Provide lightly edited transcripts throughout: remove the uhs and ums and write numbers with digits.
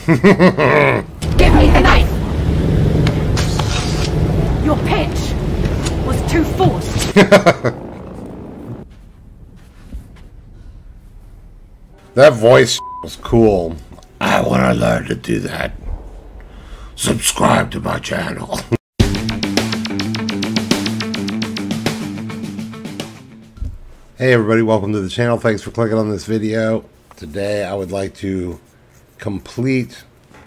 Give me the knife! Your pitch was too forced. That voice was cool. I want to learn to do that. Subscribe to my channel. Hey everybody, welcome to the channel. Thanks for clicking on this video. Today I would like to complete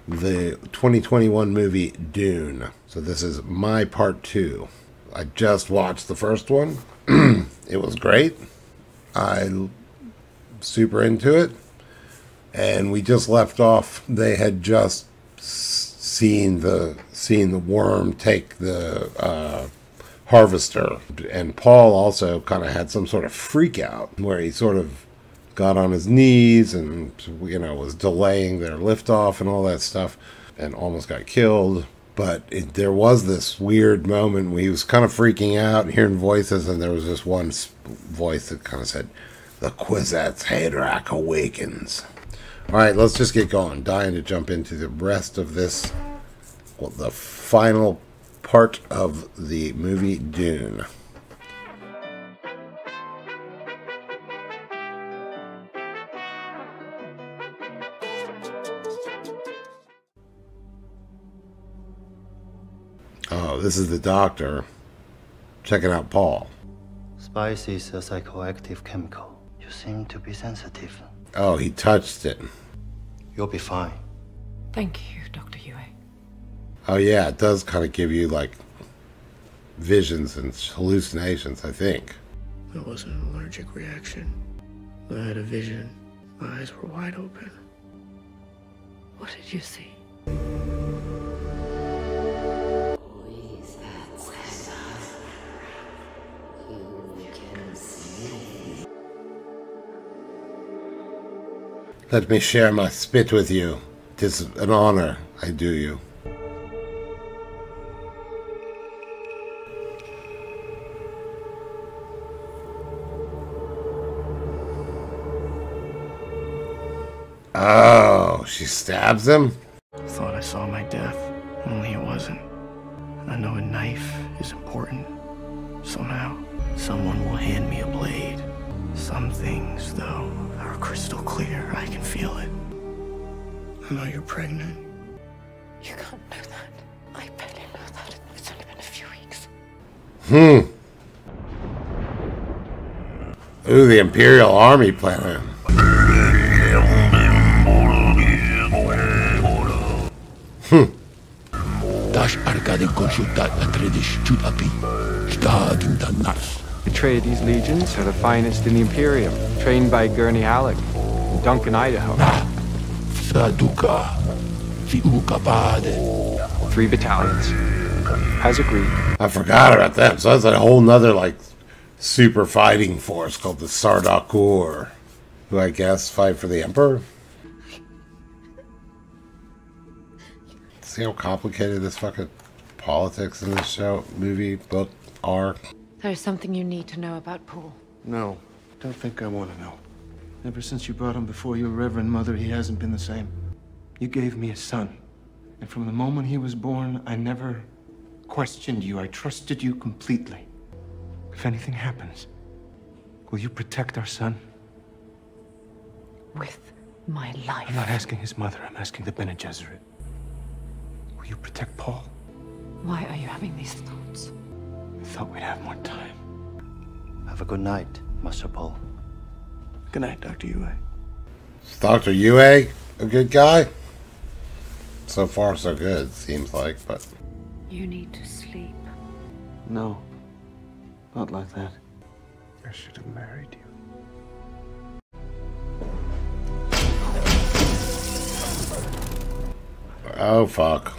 the 2021 movie Dune. So this is my part 2. I just watched the first one. It was great. I'm super into it. And we just left off. They had just seen the worm take the harvester, and Paul also kind of had some sort of freak out where he sort of got on his knees and, you know, was delaying their liftoff and all that stuff and almost got killed. But there was this weird moment where he was kind of freaking out and hearing voices, and there was this one voice that kind of said, "The Kwisatz Haderach awakens." All right, let's just get going. Dying to jump into the rest of this, well, the final part of the movie Dune. Oh, this is the doctor checking out Paul. Spice is a psychoactive chemical. You seem to be sensitive. Oh, he touched it. You'll be fine. Thank you, Dr. Yue. Oh yeah, it does kind of give you like visions and hallucinations, I think. It wasn't an allergic reaction. I had a vision. My eyes were wide open. What did you see? Let me share my spit with you. 'Tis an honor I do you. Oh, she stabs him? I thought I saw my death, only it wasn't. I know a knife is important. Somehow, someone will hand me a blade. Some things, though, are crystal clear. I can feel it. I know you're pregnant. You can't know that. I barely know that. It's only been a few weeks. Ooh, the Imperial Army planet. Atreides legions are the finest in the Imperium, trained by Gurney Halleck in Duncan, Idaho. 3 battalions, as agreed. I forgot about them. So that's a whole nother, like, super fighting force called the Sardaukar, who I guess fight for the Emperor. See how complicated this fucking politics in this show, movie, book are? There is something you need to know about Paul. No, don't think I want to know. Ever since you brought him before your Reverend Mother, he hasn't been the same. You gave me a son, and from the moment he was born, I never questioned you. I trusted you completely. If anything happens, will you protect our son? With my life. I'm not asking his mother, I'm asking the Bene Gesserit. Will you protect Paul? Why are you having these thoughts? I thought we'd have more time. Have a good night, Master Paul. Good night, Dr. Yue. Is Dr. Yue a good guy? So far, so good, seems like, but... You need to sleep. No, not like that. I should have married you. Oh, fuck.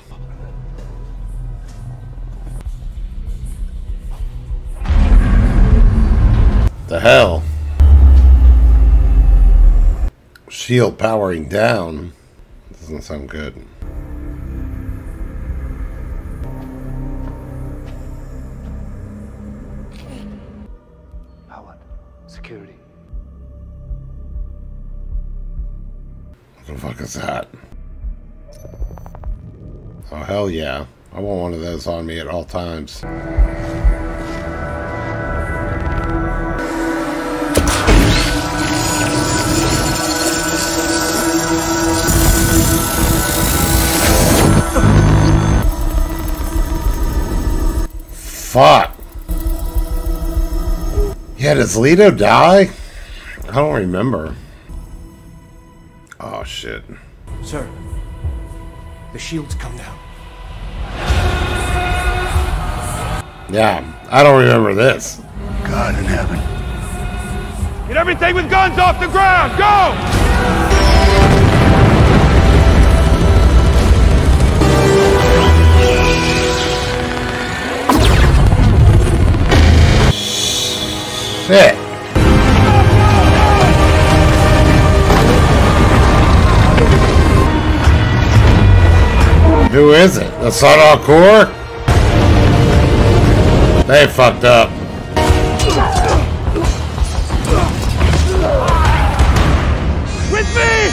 The hell? Shield powering down. Doesn't sound good. Howard, security. What the fuck is that? Oh, hell yeah. I want one of those on me at all times. Fuck. Yeah, does Leto die? I don't remember. Oh, shit. Sir, the shield's come down. Yeah, I don't remember this. God in heaven. Get everything with guns off the ground! Go! Shit. Who is it? The Sodal Corps? They fucked up. With me!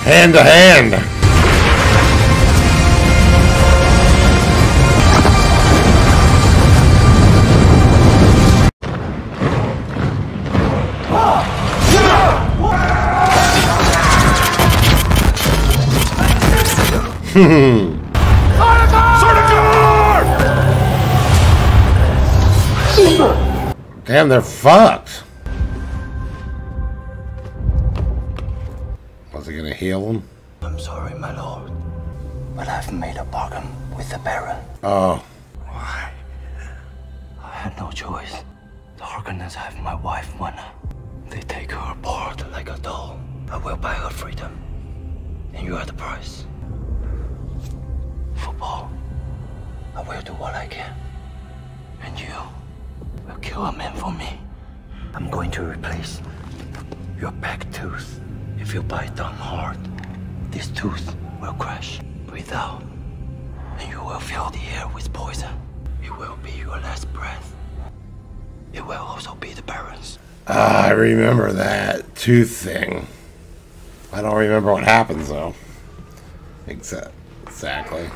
Hand to hand. Damn, they're fucked. Was he gonna heal him? I'm sorry, my lord, but I've made a bargain with the Baron. Oh. Why? I had no choice. The Harkonnens have my wife, Mana. They take her apart like a doll. I will buy her freedom. And you are the price. Football. I will do what I can. And you will kill a man for me. I'm going to replace your back tooth. If you bite down hard, this tooth will crash. Breathe out, and you will fill the air with poison. It will be your last breath. It will also be the Baron's. I remember that tooth thing. I don't remember what happens though. Exactly.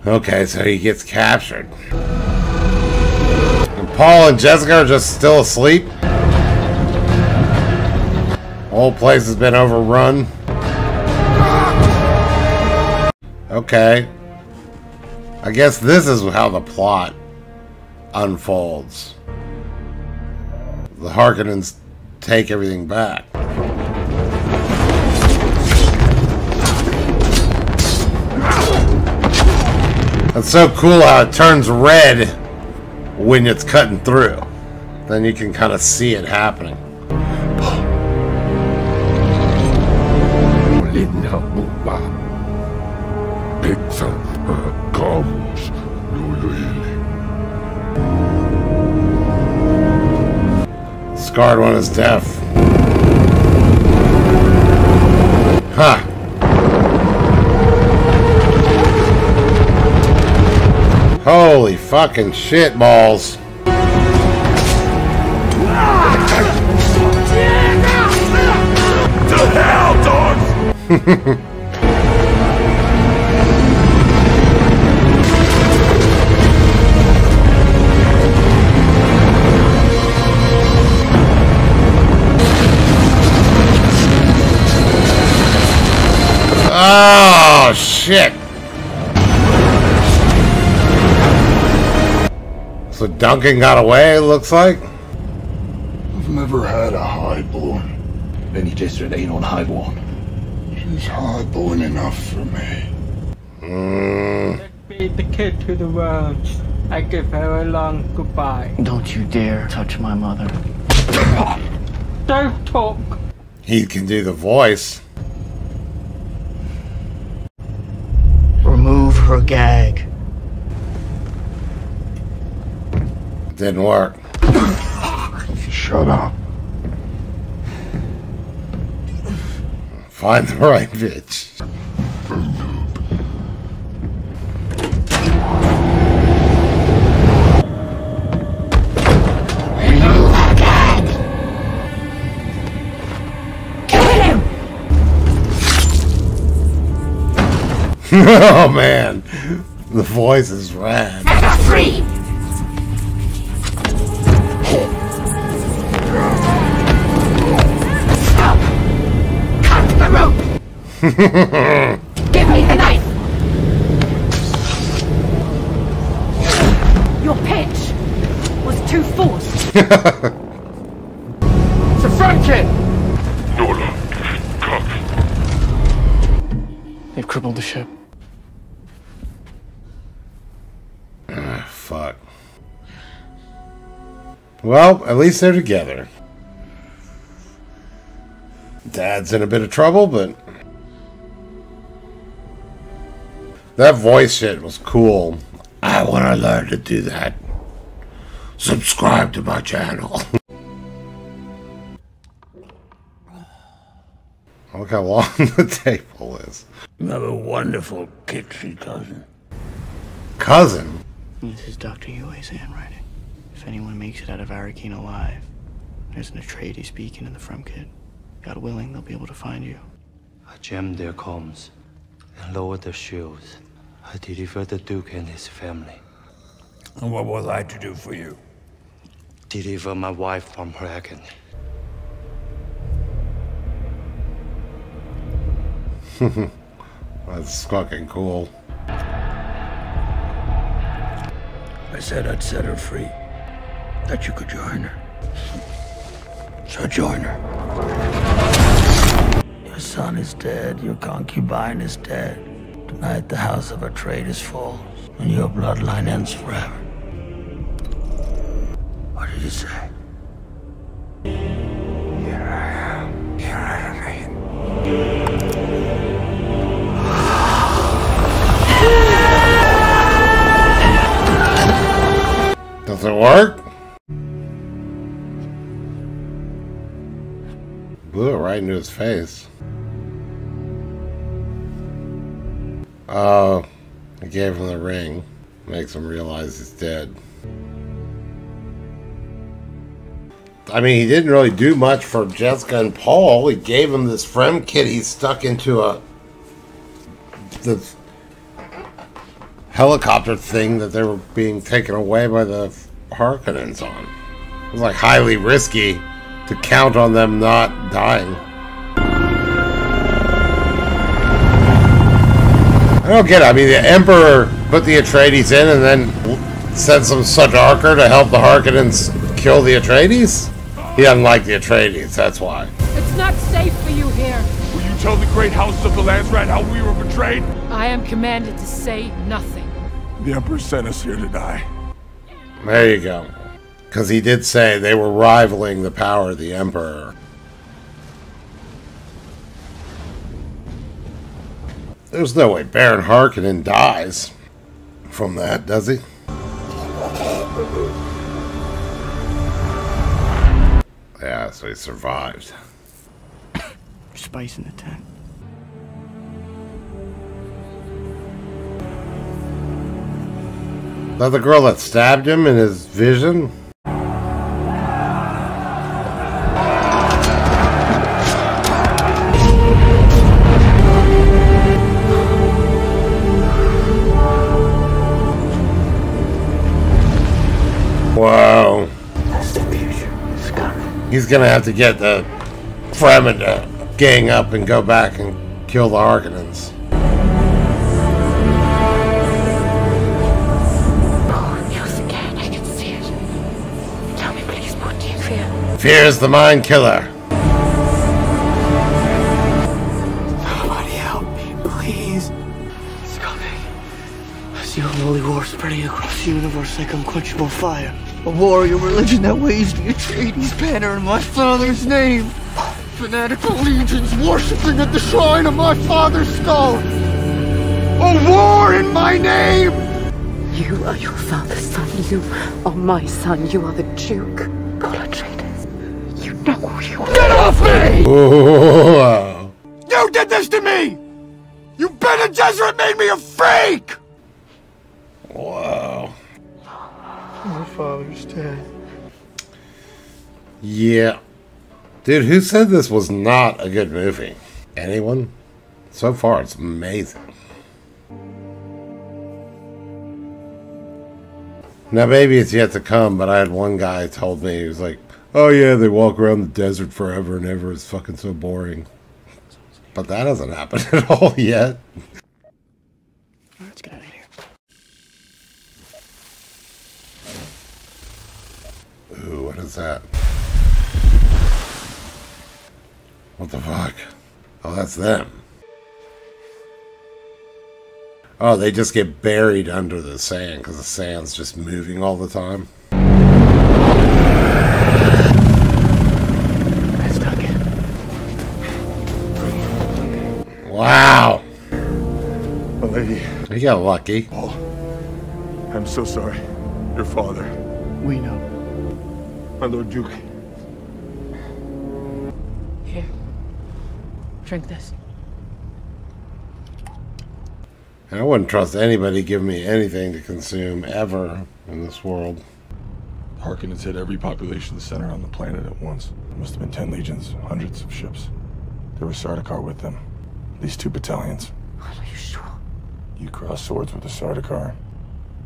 Okay, so he gets captured. And Paul and Jessica are just still asleep. The whole place has been overrun. Okay. I guess this is how the plot unfolds. The Harkonnens take everything back. It's so cool how it turns red when it's cutting through. Then you can kind of see it happening. Scarred one is deaf. Huh. Holy fucking shit balls. To hell, dogs! Oh shit. So Duncan got away, it looks like? I've never had a highborn. Any district ain't on highborn. She's highborn enough for me. Let's feed the kid to the world. I give her a long goodbye. Don't you dare touch my mother. Don't talk. He can do the voice. Remove her gag. Didn't work. Shut up. Find the right bitch. Oh man, the voice is rad. Set her free! Stop! Cut the rope! Give me the knife! Your pitch was too forced. It's a front kid! Nola, come. They've crippled the ship. Fuck. Well, at least they're together. Dad's in a bit of trouble, but that voice shit was cool. I want to learn to do that. Subscribe to my channel. Look how long the table is. You have a wonderful kitchen, cousin. Cousin? This is Dr. Yue's handwriting. If anyone makes it out of Arakeen alive, there's an Atreides beacon in the front kit. God willing, they'll be able to find you. I jammed their comms and lowered their shields. I delivered the Duke and his family. And what was I to do for you? Deliver my wife from her agony. That's fucking cool. I said I'd set her free. That you could join her. So join her. Your son is dead. Your concubine is dead. Tonight the house of Atreides falls, and your bloodline ends forever. What did you say? Here I am. Here I remain. Does it work? Blew it right into his face. Oh, he gave him the ring. Makes him realize he's dead. I mean, he didn't really do much for Jessica and Paul. He gave him this Frem kit he stuck into the helicopter thing that they were being taken away by the Harkonnens on. It was like highly risky to count on them not dying. I don't get it. I mean, the Emperor put the Atreides in and then sent some Sardaukar to help the Harkonnens kill the Atreides? He doesn't like the Atreides, that's why. It's not safe for you here. Will you tell the great house of the Landsrat how we were betrayed? I am commanded to say nothing. The Emperor sent us here to die. There you go. Because he did say they were rivaling the power of the Emperor. There's no way Baron Harkonnen dies from that, does he? Yeah, so he survived. Spice in the tent. Is that the girl that stabbed him in his vision? Wow. He's gonna have to get the Fremen to gang up and go back and kill the Harkonnens. Oh, you're scared. I can see it. Tell me, please, what do you fear? Fear is the mind killer. Somebody help me, please. It's coming. I see a holy war spreading across the universe like unquenchable fire. A warrior religion that waves the Atreides banner in my father's name. Fanatical legions worshipping at the shrine of my father's skull. A war in my name! You are your father's son. You are my son. You are the Duke. Paul Atreides. You know who you are. Get off me! Whoa. You did this to me! You Bene Gesserit made me a freak! Wow. My father's dead. Yeah. Dude, who said this was not a good movie? Anyone? So far, it's amazing. Now maybe it's yet to come, but I had one guy told me, he was like, oh yeah, they walk around the desert forever and ever. It's fucking so boring. But that hasn't happened at all yet. Let's get out of here. Ooh, what is that? What the fuck? Oh, that's them. Oh, they just get buried under the sand because the sand's just moving all the time. I stuck it. Wow. My lady. You got lucky. Oh, I'm so sorry. Your father. We know. My Lord Duke. Here. Drink this. And I wouldn't trust anybody giving me anything to consume ever in this world. Harkonnens hit every population center on the planet at once. There must have been 10 legions, hundreds of ships. There was Sardaukar with them. These 2 battalions. Are you sure? You cross swords with a Sardaukar.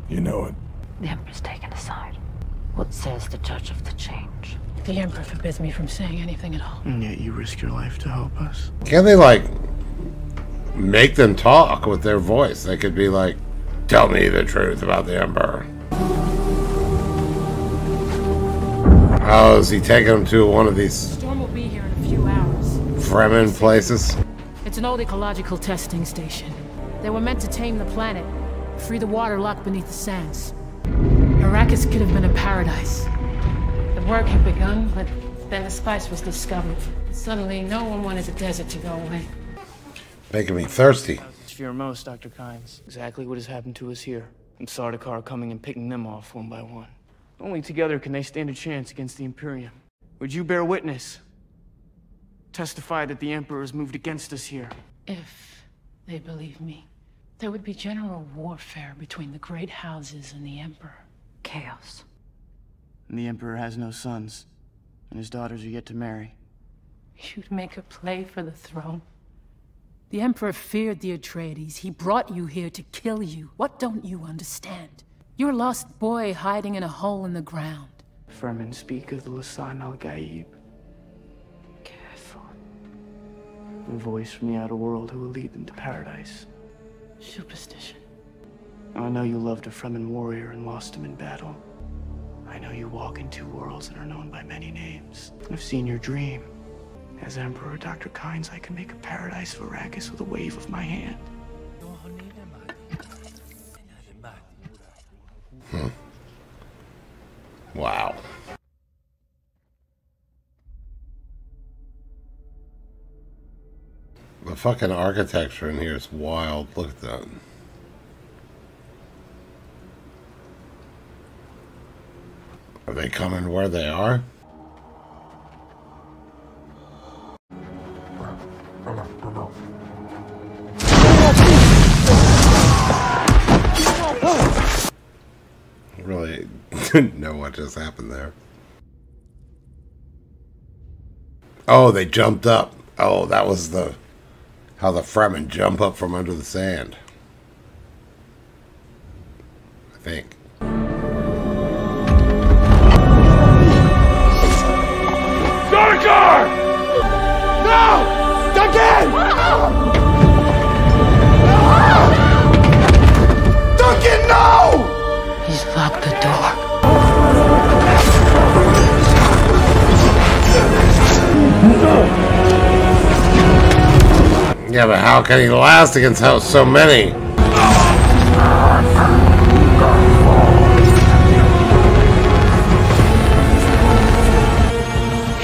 You know it. The Emperor's taken aside. What says the Judge of the Change? The Emperor forbids me from saying anything at all. And yet you risk your life to help us. Can't they, like, make them talk with their voice? They could be like, tell me the truth about the Emperor. Oh, is he taking them to one of these Storm will be here in a few hours. Fremen places? It's an old ecological testing station. They were meant to tame the planet, free the water locked beneath the sands. Arrakis could have been a paradise. The work had begun, but then the spice was discovered. Suddenly, no one wanted the desert to go away. Making me thirsty. Fear most, Dr. Kynes. Exactly what has happened to us here. And Sardaukar coming and picking them off one by one. Only together can they stand a chance against the Imperium. Would you bear witness? Testify that the Emperor has moved against us here. If they believe me, there would be general warfare between the great houses and the Emperor. Chaos. And the Emperor has no sons, and his daughters are yet to marry. You'd make her play for the throne. The Emperor feared the Atreides. He brought you here to kill you. What don't you understand? You're a lost boy hiding in a hole in the ground. Fremen speak of the Lisan al-Gaib. Careful. A voice from the outer world who will lead them to paradise. Superstition. I know you loved a Fremen warrior and lost him in battle. I know you walk in 2 worlds and are known by many names. I've seen your dream. As Emperor Dr. Kynes, I can make a paradise for Arrakis with a wave of my hand. Wow. The fucking architecture in here is wild. Look at that. Are they coming where they are? I really didn't know what just happened there. Oh, they jumped up. Oh, that was how the Fremen jump up from under the sand. I think. Sardaukar! No! Duncan! No! Duncan, no! He's locked the door. Yeah, but how can he last against so many?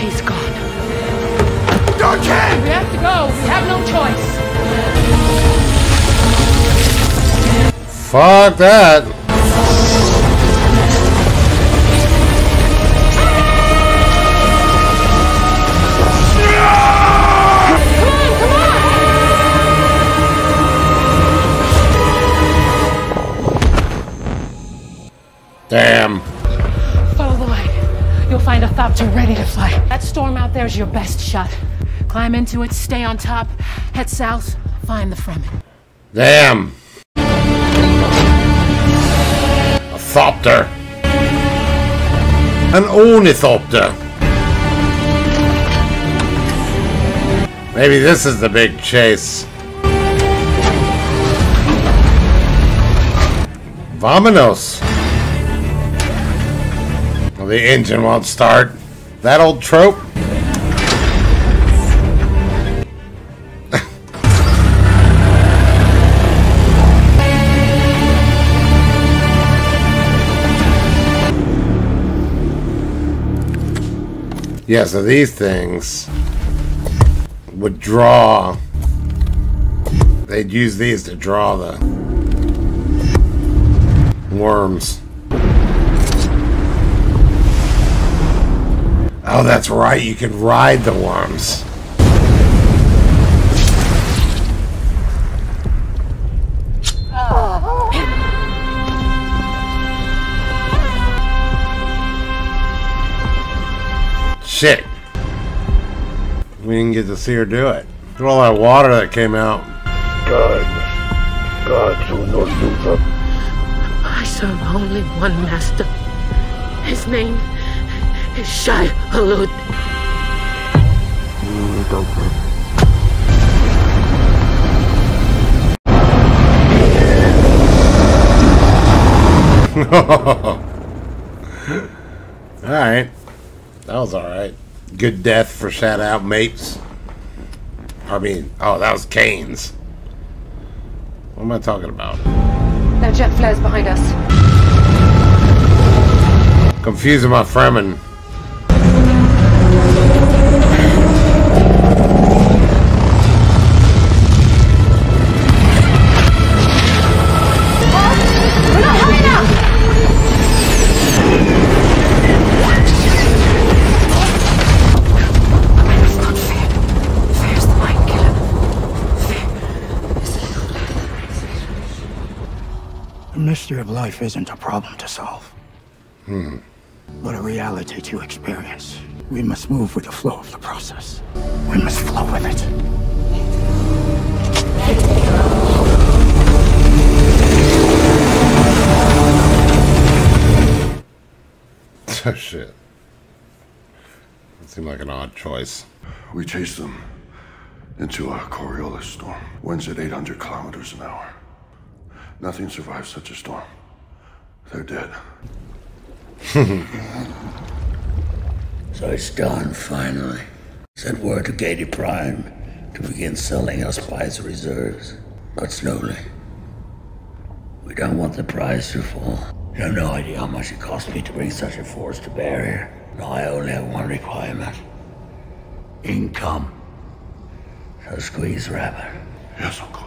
He's gone. Duncan! We have to go. We have no choice. Fuck that. Damn. Follow the light. You'll find a Thopter ready to fly. That storm out there is your best shot. Climb into it, stay on top, head south, find the Fremen. Damn. A Thopter. An ornithopter. Maybe this is the big chase. Vamonos. Well, the engine won't start. That old trope. Yeah, so these things would draw. They'd use these to draw the worms. Oh, that's right. You can ride the worms. Shit. We didn't get to see her do it. Look at all that water that came out. God will not do that. I serve only one master. His name is Shai Hulud. Alright. That was alright. Good death for shout out mates. I mean, oh, that was Kane's. What am I talking about? That jet flares behind us. Confusing my Fremen. We're not high enough! It's not fear. Fear's the mind killer. Fear is the The mystery of life isn't a problem to solve, but a reality to experience. We must move with the flow of the process. We must flow with it. Oh, shit. That seemed like an odd choice. We chased them into a Coriolis storm. Winds at 800 kilometers an hour. Nothing survives such a storm. They're dead. So it's done, finally. Sent word to Gady Prime to begin selling our spice reserves. But slowly. We don't want the price to fall. You have no idea how much it cost me to bring such a force to bear here. No, I only have one requirement. Income. So squeeze rabbit. Yes, Uncle.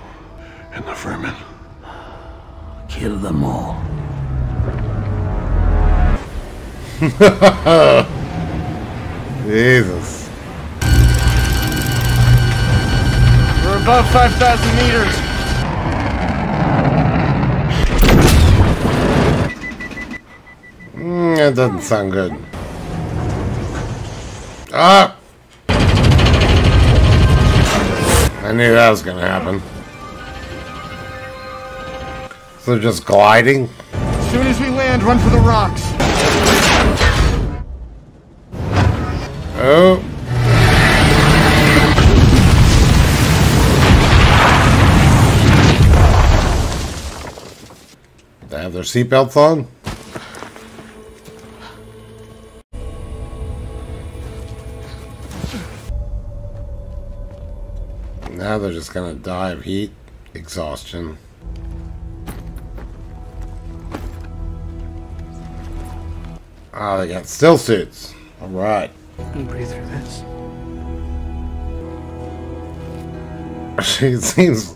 And the vermin. Kill them all. Jesus. We're above 5,000 meters. That doesn't sound good. Ah! I knew that was gonna happen. So they're just gliding? As soon as we land, run for the rocks. Oh. They have their seatbelts on? Now they're just gonna die of heat, exhaustion. Oh, they got still suits. Alright. Breathe through this. She seems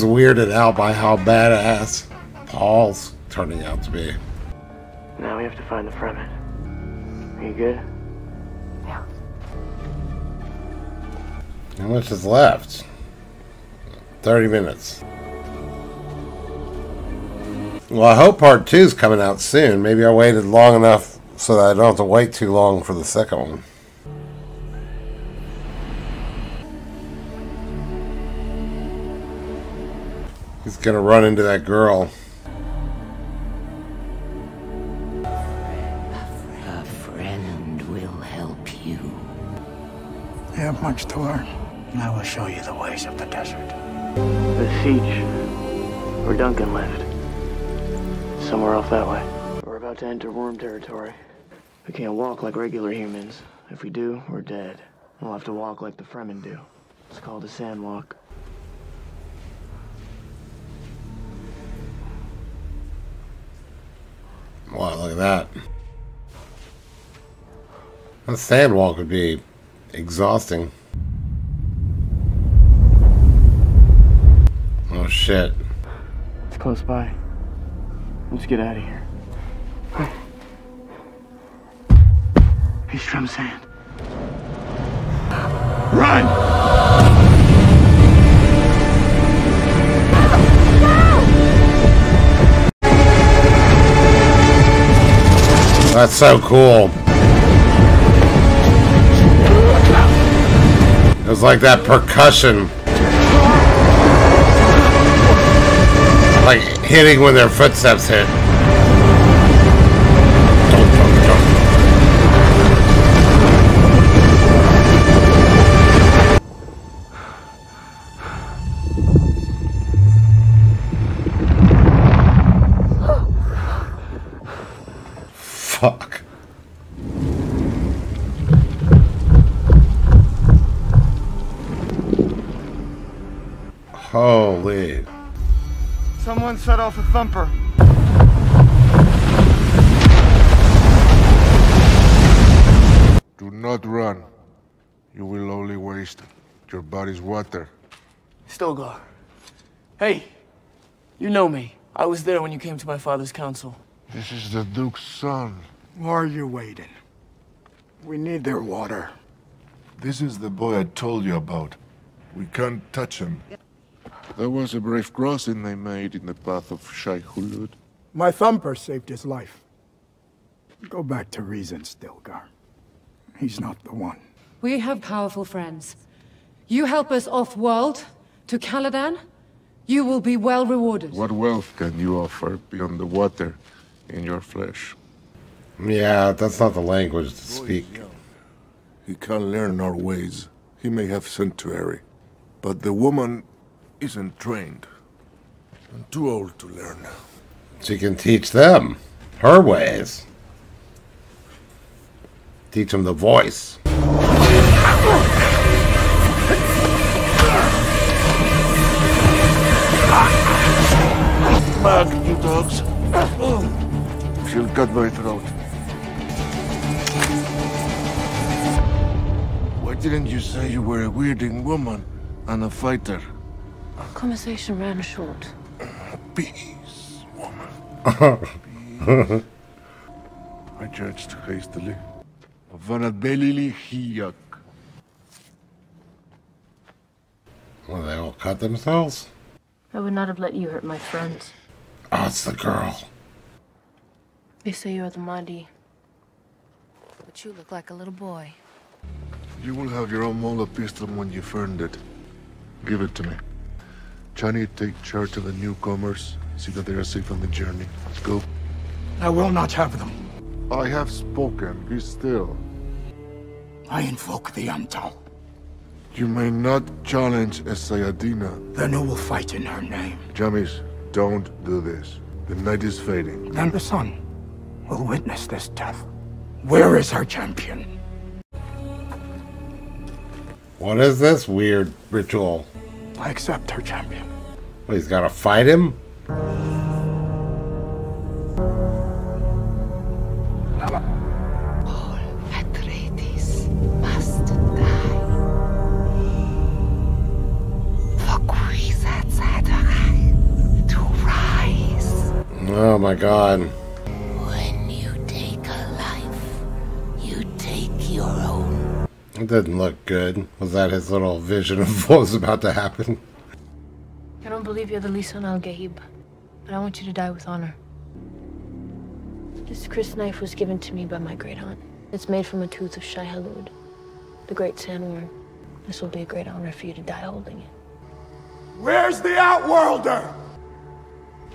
weirded out by how badass Paul's turning out to be. Now we have to find the Fremen. Are you good? Yeah. How much is left? 30 minutes. Well, I hope part 2 is coming out soon. Maybe I waited long enough so that I don't have to wait too long for the second one. He's gonna run into that girl. have much to learn. I will show you the ways of the desert. The siege, where Duncan lived. Somewhere off that way. We're about to enter worm territory. We can't walk like regular humans. If we do, we're dead. We'll have to walk like the Fremen do. It's called a sand walk. Wow, look at that. A sand walk would be exhausting. Oh shit. It's close by. Let's get out of here. Quick. He's from sand. Run! That's so cool. It was like that percussion. Like hitting when their footsteps hit. Fuck. Holy. Someone set off a thumper. Do not run. You will only waste your body's water. Stilgar. Hey, you know me. I was there when you came to my father's council. This is the Duke's son. Why are you waiting? We need their water. This is the boy I told you about. We can't touch him. There was a brave crossing they made in the path of Shai Hulud. My thumper saved his life. Go back to reason, Stilgar. He's not the one. We have powerful friends. You help us off-world to Caladan, you will be well rewarded. What wealth can you offer beyond the water in your flesh? Yeah, that's not the language to speak. He can learn our ways. He may have sanctuary. But the woman isn't trained. I'm too old to learn. She can teach them her ways. Teach them the voice. Back, you dogs. She'll cut my throat. Why didn't you say you were a weirding woman and a fighter? Our conversation ran short. Peace, woman. Peace. I judged hastily. Vanadbelili hiyak. Well, they all cut themselves? I would not have let you hurt my friends. Oh, it's the girl. They say you're the Mahdi, but you look like a little boy. You will have your own mola pistol when you've earned it. Give it to me. Chani, take charge of the newcomers. See that they are safe on the journey. Go. I will not have them. I have spoken. Be still. I invoke the Antal. You may not challenge a Sayadina. Then who will fight in her name? Jamis, don't do this. The night is fading. Then the sun will witness this death. Where is her champion? What is this weird ritual? I accept her champion. Well, he's gotta fight him? All Atreides must die. For Kwisatz Haderach to rise. Oh my god. When you take a life, you take your own. It didn't look good. Was that his little vision of what was about to happen? I don't believe you're the Lisan al-Gaib, but I want you to die with honor. This Chris knife was given to me by my great aunt. It's made from a tooth of Shai Hulud, the great sandworm. This will be a great honor for you to die holding it. Where's the Outworlder?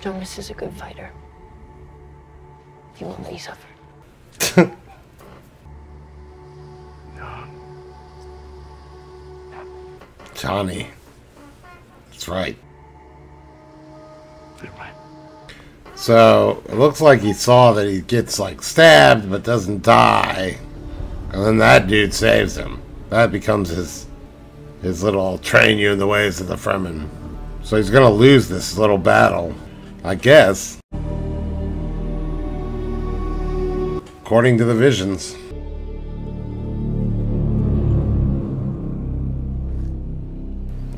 Jonas is a good fighter. He won't let you suffer. Connie. That's right. So, it looks like he saw that he gets, like, stabbed, but doesn't die. And then that dude saves him. That becomes his little, I'll train you in the ways of the Fremen. So he's gonna lose this little battle, I guess. According to the visions.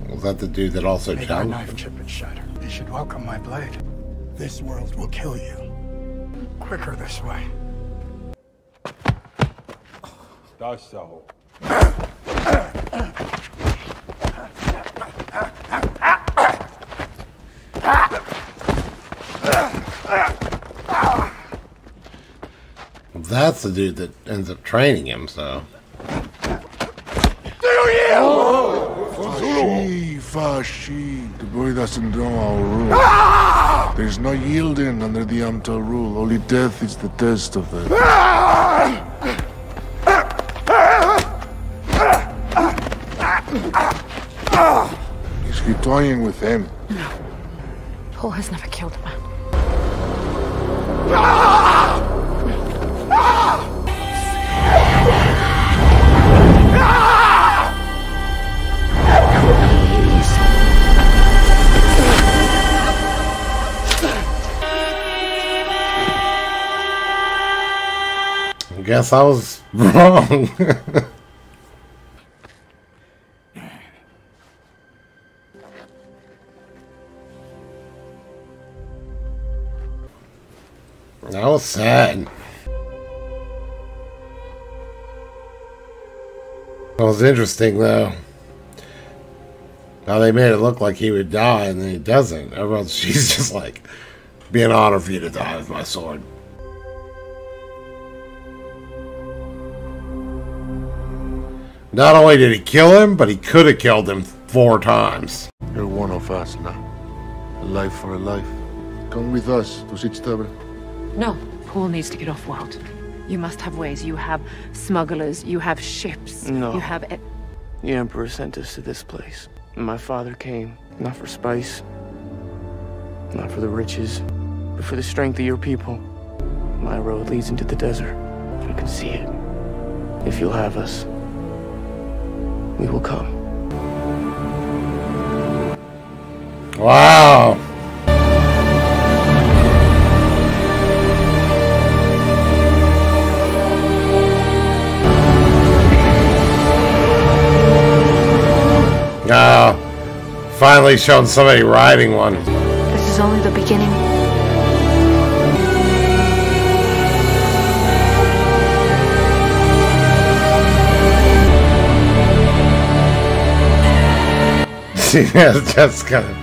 Was that the dude that also May jumped? my knife chip and shatter. You should welcome my blade. This world will kill you. Quicker this way. That's so. That's the dude that ends up training him, so. Fashi, the boy doesn't know our rule. There's no yielding under the Amtal rule. Only death is the test of that. Is he toying with him? No. Paul has never killed a man. I guess I was wrong. That was sad. It was interesting though. Now they made it look like he would die and then he doesn't. She's just like, be an honor for you to die with my sword. Not only did he kill him, but he could have killed him 4 times. You're one of us now. A life for a life. Come with us to Sitstaber. No. Paul needs to get off world. You must have ways. You have smugglers. You have ships. No. You have... The Emperor sent us to this place. And my father came, not for spice, not for the riches, but for the strength of your people. My road leads into the desert. I can see it. If you'll have us, we will come. Wow. Finally shown somebody riding one. This is only the beginning. See, that's just kind of...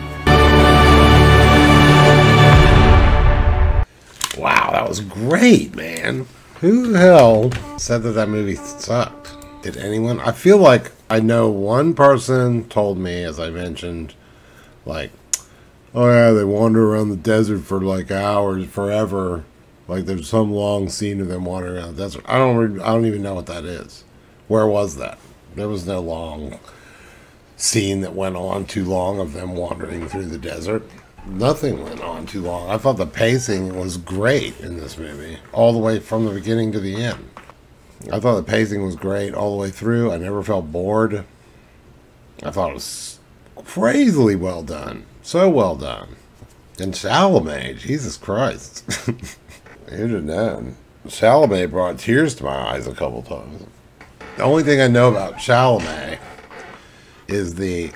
Wow, that was great, man. Who the hell said that that movie sucked? Did anyone? I feel like I know one person told me, as I mentioned, like, oh yeah, they wander around the desert for like hours, forever. Like there's some long scene of them wandering around the desert. I don't even know what that is. Where was that? There was no long scene that went on too long of them wandering through the desert. Nothing went on too long. I thought the pacing was great in this movie, all the way from the beginning to the end. I thought the pacing was great all the way through. I never felt bored. I thought it was crazily well done. So well done. And Chalamet, Jesus Christ. Who'd have known? Chalamet brought tears to my eyes a couple times. The only thing I know about Chalamet is the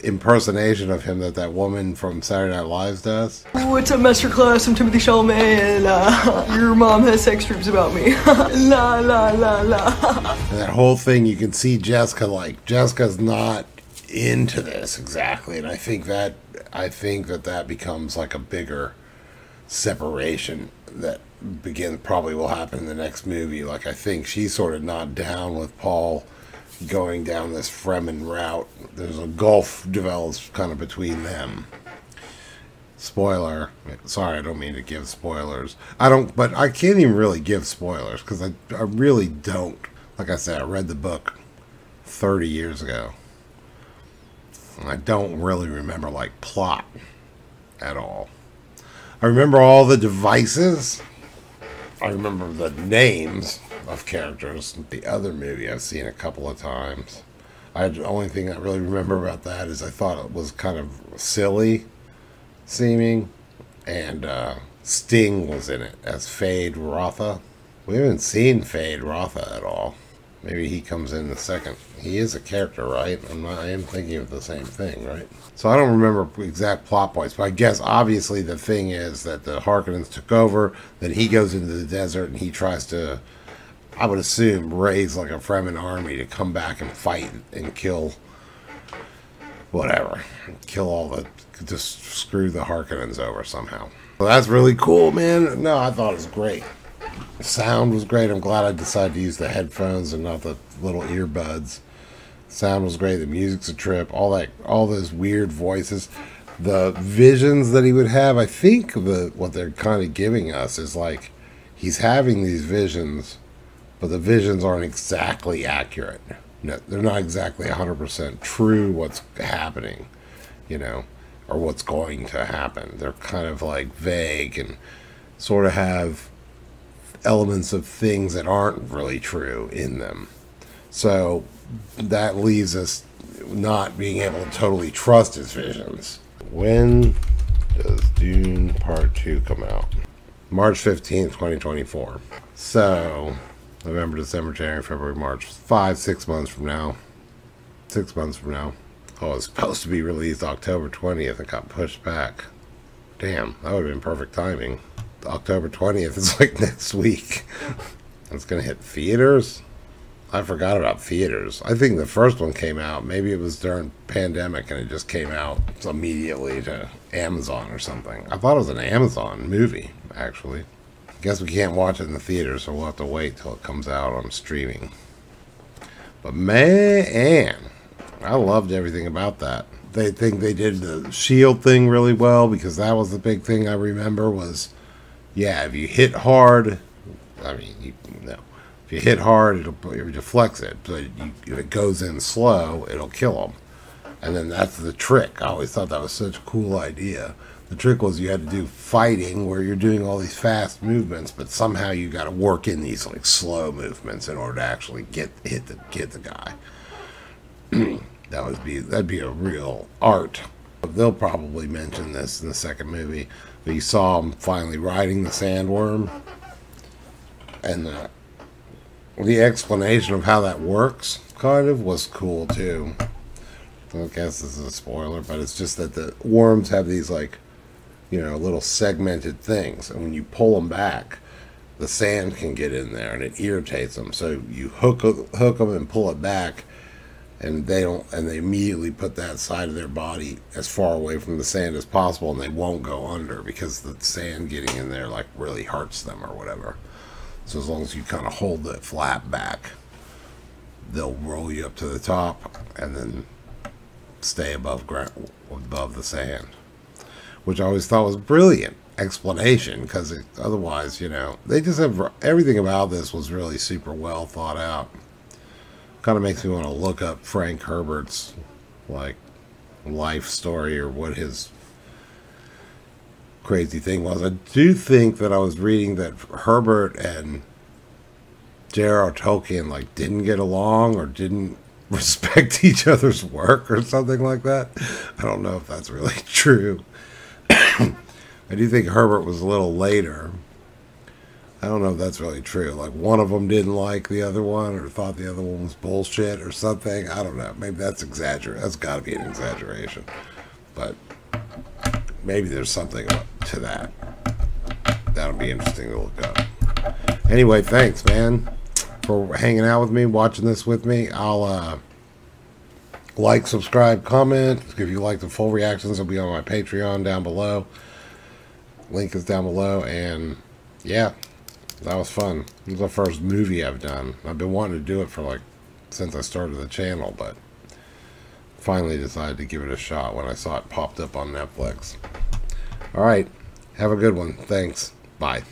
impersonation of him that woman from Saturday Night Live does. What's up, Master Class? I'm Timothy Chalamet, and your mom has sex dreams about me. La la la la. And that whole thing, you can see Jessica, like, Jessica's not into this exactly, and I think that becomes like a bigger separation that probably will happen in the next movie. Like, I think she's sort of not down with Paul going down this Fremen route. There's a gulf develops kind of between them. Spoiler. Sorry, I don't mean to give spoilers. But I can't even really give spoilers because I really don't. Like I said, I read the book 30 years ago. I don't really remember, like, plot at all. I remember all the devices. I remember the names of characters. The other movie I've seen a couple of times. The only thing I really remember about that is I thought it was kind of silly seeming. And Sting was in it as Fade Rotha. We haven't seen Fade Rotha at all. Maybe he comes in a second. He is a character, right? I am thinking of the same thing, right? So I don't remember exact plot points, but I guess obviously the thing is that the Harkonnens took over, then he goes into the desert and he tries to, I would assume, raise like a Fremen army to come back and fight and kill whatever. Kill all the, just screw the Harkonnens over somehow. So that's really cool, man. No, I thought it was great. The sound was great. I'm glad I decided to use the headphones and not the little earbuds. Sound was great. The music's a trip. All those weird voices, the visions that he would have. I think what they're kind of giving us is like he's having these visions, but the visions aren't exactly accurate. No, they're not exactly 100% true. What's happening, you know, or what's going to happen. They're kind of like vague and sort of have elements of things that aren't really true in them. So that leaves us not being able to totally trust his visions. When does Dune Part 2 come out? March 15th, 2024. So November, December, January, February, March. 6 months from now. 6 months from now. Oh, it was supposed to be released October 20th. It got pushed back. Damn, that would have been perfect timing. October 20th is like next week. It's gonna hit theaters. I forgot about theaters. I think the first one came out, maybe it was during pandemic and it just came out immediately to Amazon or something. I thought it was an Amazon movie, actually. Guess we can't watch it in the theater, so we'll have to wait till it comes out on streaming. But man, I loved everything about that. They think they did the shield thing really well, because that was the big thing I remember was, yeah, if you hit hard, I mean, if you hit hard, it deflects it. But if it goes in slow, it'll kill them. And then that's the trick. I always thought that was such a cool idea. The trick was you had to do fighting where you're doing all these fast movements, but somehow you got to work in these like slow movements in order to actually hit the guy. That'd be a real art. They'll probably mention this in the second movie. But you saw him finally riding the sandworm, and the explanation of how that works kind of was cool too. I guess this is a spoiler, but it's just that the worms have these like, you know, little segmented things, and when you pull them back, the sand can get in there and it irritates them. So you hook them and pull it back, and they immediately put that side of their body as far away from the sand as possible, and they won't go under because the sand getting in there like really hurts them or whatever. So as long as you kind of hold the flap back, they'll roll you up to the top and then stay above the sand, which I always thought was a brilliant explanation, because otherwise, you know, they just have everything about this was really super well thought out. Kind of makes me want to look up Frank Herbert's like life story or what his crazy thing was. I do think that I was reading that Herbert and J.R.R. Tolkien like didn't get along or didn't respect each other's work or something like that. I don't know if that's really true. I do think Herbert was a little later. I don't know if that's really true. Like one of them didn't like the other one or thought the other one was bullshit or something. I don't know. Maybe that's exaggerated. That's got to be an exaggeration. But maybe there's something to that. That'll be interesting to look up. Anyway, thanks, man, for hanging out with me, watching this with me. I'll like, subscribe, comment. If you like the full reactions, it'll be on my Patreon down below. Link is down below. And yeah, that was fun. It was the first movie I've done. I've been wanting to do it for like since I started the channel, but finally decided to give it a shot when I saw it popped up on Netflix. Alright, have a good one. Thanks. Bye.